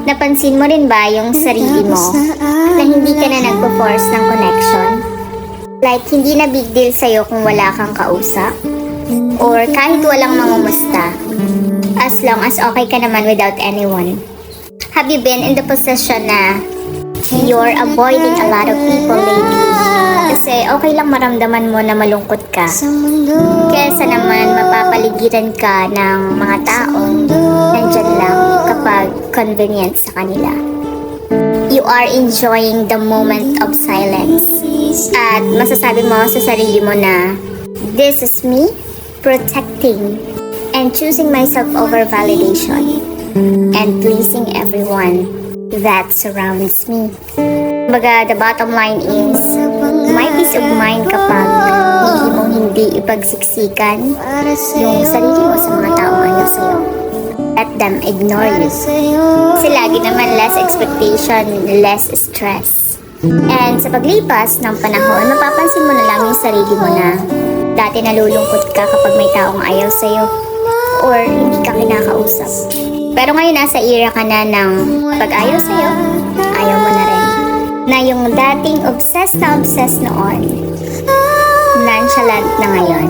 Napansin mo rin ba yung sarili mo na hindi ka na nagpo-force ng connection? Like, hindi na big deal sa'yo kung wala kang kausap? Or kahit walang mangumusta? As long as okay ka naman without anyone. Have you been in the position na you're avoiding a lot of people lately? Kasi okay lang maramdaman mo na malungkot ka. Kesa naman mapapaligiran ka ng mga taong nandyan lang kapag convenient sa kanila. You are enjoying the moment of silence. At masasabi mo sa sarili mo na, this is me protecting and choosing myself over validation and pleasing everyone that surrounds me. Baga, the bottom line is, may peace of mind kapag hindi mong hindi ipagsiksikan yung sarili mo sa mga taong ayaw sa'yo. Let them ignore you. Kasi lagi naman less expectation, less stress. And sa paglipas ng panahon, mapapansin mo na lang yung sarili mo na dati nalulungkot ka kapag may taong ayaw sa'yo or hindi ka kinakausap. Pero ngayon nasa era ka na ng pag ayaw sa'yo, ayaw mo na rin. Na yung dating obsessed na obsessed noon, nonchalant na ngayon.